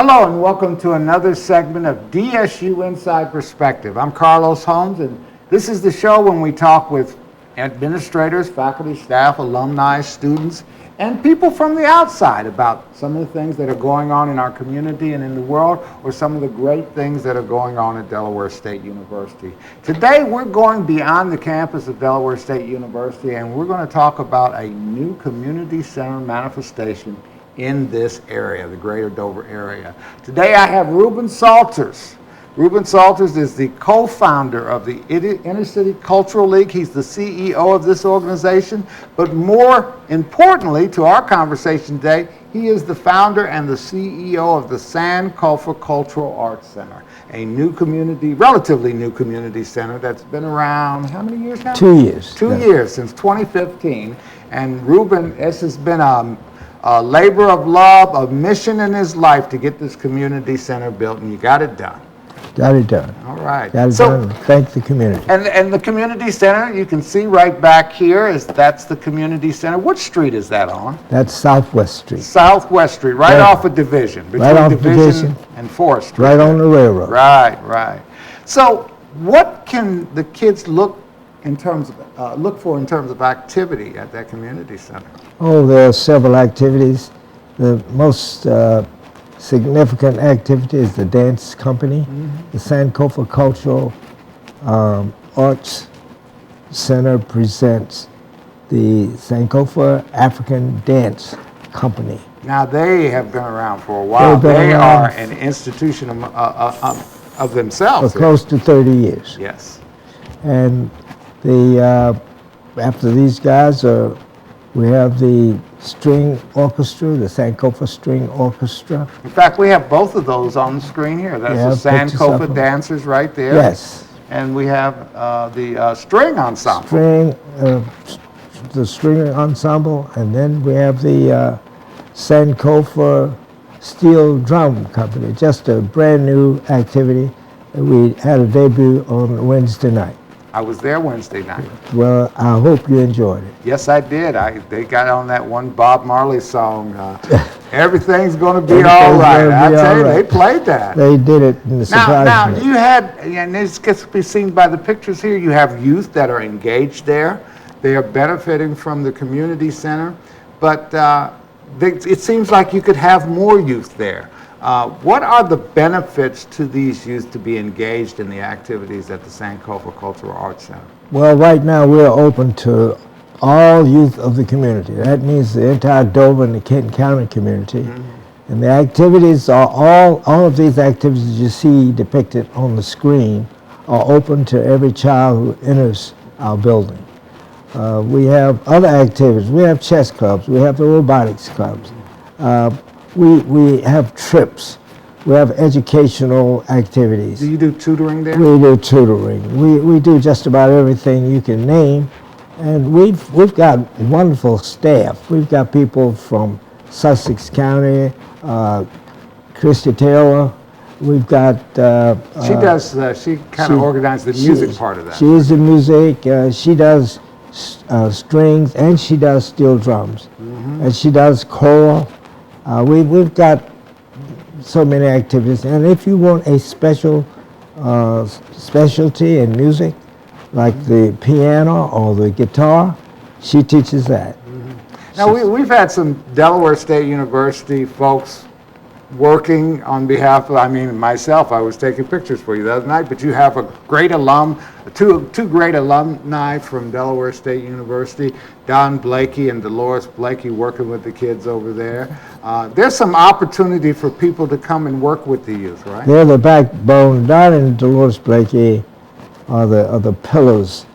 Hello and welcome to another segment of DSU Inside Perspective. I'm Carlos Holmes, and this is the show when we talk with administrators, faculty, staff, alumni, students, and people from the outside about some of the things that are going on in our community and in the world, or some of the great things that are going on at Delaware State University. Today we're going beyond the campus of Delaware State University, and we're going to talk about a new community center manifestation in this area, the greater Dover area. Today I have Reuben Salters. Reuben Salters is the co-founder of the Inner City Cultural League. He's the CEO of this organization, but more importantly to our conversation today, he is the founder and the CEO of the Sankofa Cultural Arts Center, a new community, relatively new community center that's been around, how many years now? 2 years. 2 years, since 2015. And Reuben, this has been a labor of love, a mission in his life to get this community center built, and you got it done. Got it done. All right. Got it done. Thank the community. And the community center, you can see right back here, that's the community center. What street is that on? That's Southwest Street. Southwest Street, right off of Division. Right off Division and 4th Street. Right on the railroad. Right. So what can the kids look for in terms of activity at that community center? Oh, there are several activities. The most significant activity is the dance company. The Sankofa Cultural Arts Center presents the Sankofa African Dance Company. Now, they have been around for a while. They are an institution of themselves. For close to 30 years. Yes. And after these guys, we have the string orchestra, the Sankofa String Orchestra. In fact, we have both of those on the screen here. That's the Sankofa dancers right there. Yes. And we have the string ensemble. The string ensemble, and then we have the Sankofa Steel Drum Company, just a brand new activity. We had a debut on Wednesday night. I was there Wednesday night. Well, I hope you enjoyed it. Yes, I did. They got on that one Bob Marley song, Everything's Gonna Be All Right. I tell you, they played that. They did it in the surprise. Now, you had, and this gets to be seen by the pictures here, you have youth that are engaged there. They are benefiting from the community center, but it seems like you could have more youth there. What are the benefits to these youth to be engaged in the activities at the Sankofa Cultural Arts Center? Well, right now we're open to all youth of the community. That means the entire Dover and the Kenton County community. And the activities are all of these activities you see depicted on the screen are open to every child who enters our building. We have other activities. We have chess clubs. We have the robotics clubs. We have trips. We have educational activities. Do you do tutoring there? We do tutoring. We do just about everything you can name. And we've got wonderful staff. We've got people from Sussex County, Christy Taylor. We've got... she kind of organizes the music part of that. She is the music. She does strings, and she does steel drums. And she does choral. We've got so many activities, and if you want a specialty in music, like the piano or the guitar, she teaches that. Now, we've had some Delaware State University folks working on behalf of, myself, I was taking pictures for you the other night, but you have a great two great alumni from Delaware State University, Don Blakey and Dolores Blakey, working with the kids over there. There's some opportunity for people to come and work with the youth, right? They're the backbone. Don and Dolores Blakey are the pillars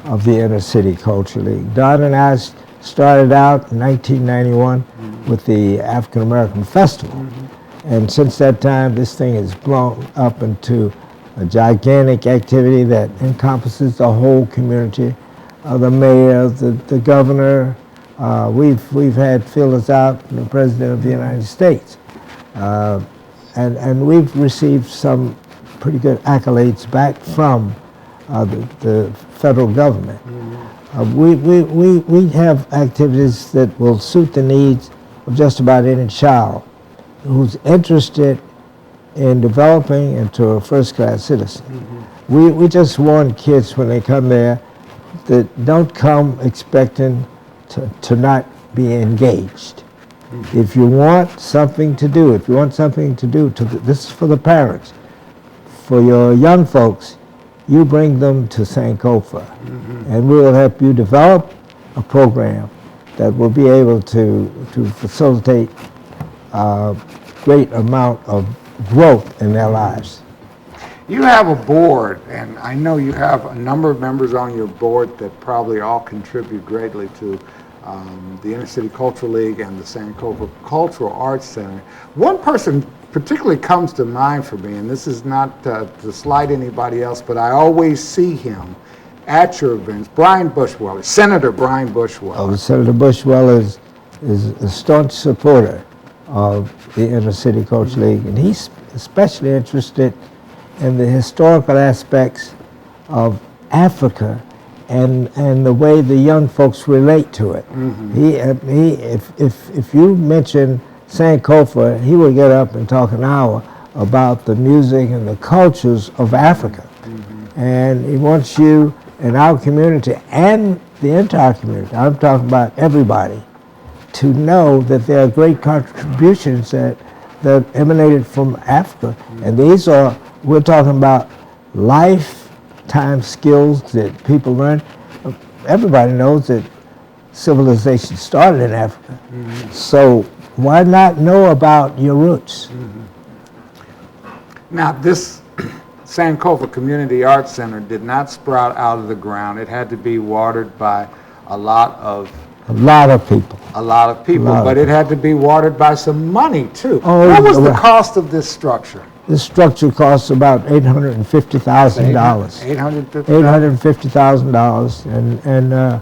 of the Inner City Culture League. Don and I started out in 1991 with the African American Festival. And since that time, this thing has blown up into a gigantic activity that encompasses the whole community. The mayor, the governor, we've had fillers out from the President of the United States. And we've received some pretty good accolades back from the federal government. We have activities that will suit the needs of just about any child who's interested in developing into a first-class citizen. We just warn kids when they come there that don't come expecting to not be engaged. If you want something to do, this is for the parents, for your young folks, you bring them to Sankofa, and we will help you develop a program that will be able to facilitate a great amount of growth in their lives. You have a board, and I know you have a number of members on your board that probably all contribute greatly to the Inner City Cultural League and the Sankofa Cultural Arts Center. One person particularly comes to mind for me, and this is not to slight anybody else, but I always see him at your events, Brian Bushweller, Senator Brian Bushweller. Oh, Senator Bushweller is a staunch supporter of the Inner City Cultural League, and he's especially interested in the historical aspects of Africa and the way the young folks relate to it. If you mention Sankofa, he will get up and talk an hour about the music and the cultures of Africa. And he wants you in our community and the entire community, I'm talking about everybody, to know that there are great contributions that emanated from Africa. And these are, we're talking about lifetime skills that people learn. Everybody knows that civilization started in Africa. So why not know about your roots? Now, this Sankofa Community Arts Center did not sprout out of the ground. It had to be watered by a lot of people, but it had to be watered by some money too. What was the cost of this structure? This structure costs about $850,000. $850,000, and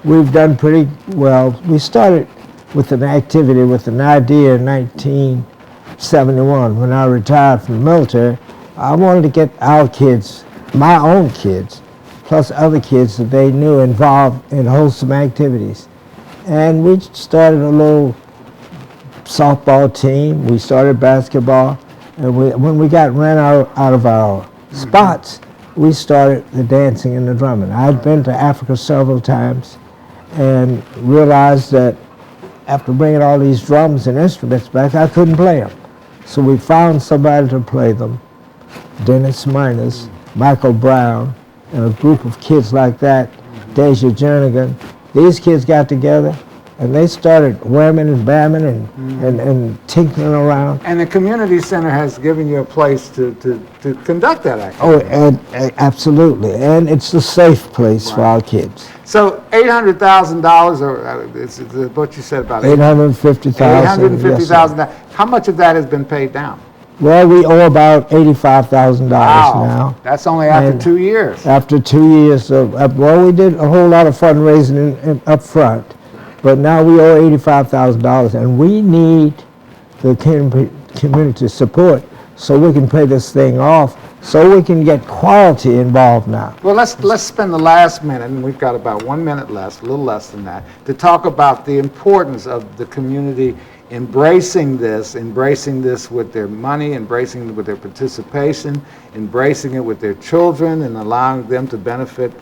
we've done pretty well. We started with an activity, with an idea in 1971 when I retired from the military. I wanted to get our kids, my own kids, plus other kids that they knew involved in wholesome activities. And we started a little softball team. We started basketball. And when we got ran out of our spots, we started the dancing and the drumming. I'd been to Africa several times and realized that after bringing all these drums and instruments back, I couldn't play them. So we found somebody to play them, Dennis Miners, Michael Brown, and a group of kids like that, Deja Jernigan. These kids got together and they started whamming and bamming and tinkering around. And the community center has given you a place to conduct that activity. Oh, and absolutely. And it's a safe place for our kids. So $800,000, or it's what you said about $850,000. $850,000. Yes, how much of that has been paid down? Well, we owe about $85,000 now. That's only after 2 years. After 2 years. Well, we did a whole lot of fundraising up front, but now we owe $85,000, and we need the community support so we can pay this thing off, so we can get quality involved now. Well, let's spend the last minute, and we've got about 1 minute left, a little less than that, to talk about the importance of the community embracing this with their money, embracing it with their participation, embracing it with their children, and allowing them to benefit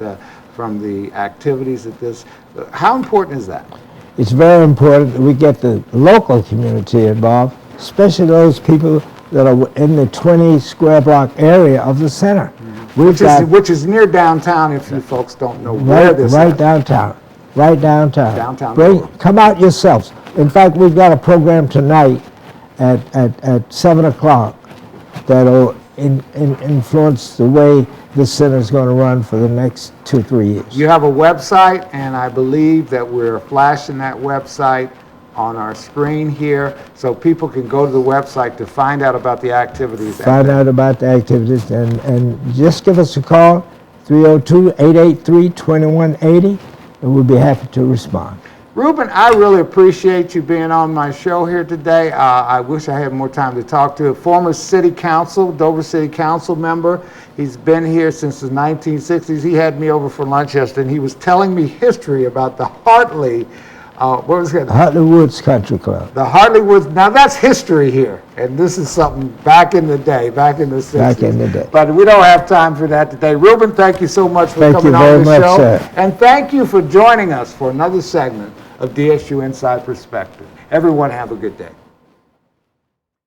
from the activities of this. How important is that? It's very important that we get the local community involved, especially those people that are in the 20 square block area of the center. Which is near downtown, if you folks don't know where this is. Right downtown. Come out yourselves. In fact, we've got a program tonight at 7 o'clock that'll influence the way this center is going to run for the next 2-3 years. You have a website, and I believe that we're flashing that website on our screen here, so people can go to the website to find out about the activities. And just give us a call, 302-883-2180, and we'll be happy to respond. Reuben, I really appreciate you being on my show here today. I wish I had more time to talk to a former city council, Dover City Council member. He's been here since the 1960s. He had me over for lunch yesterday, and he was telling me history about the Hartley what was it? Hartley Woods Country Club. The Hartley Woods. Now that's history here, and this is something back in the day, back in the 60s. Back in the day. But we don't have time for that today. Reuben, thank you so much for coming on the show. Sir. And thank you for joining us for another segment of DSU Inside Perspective. Everyone have a good day.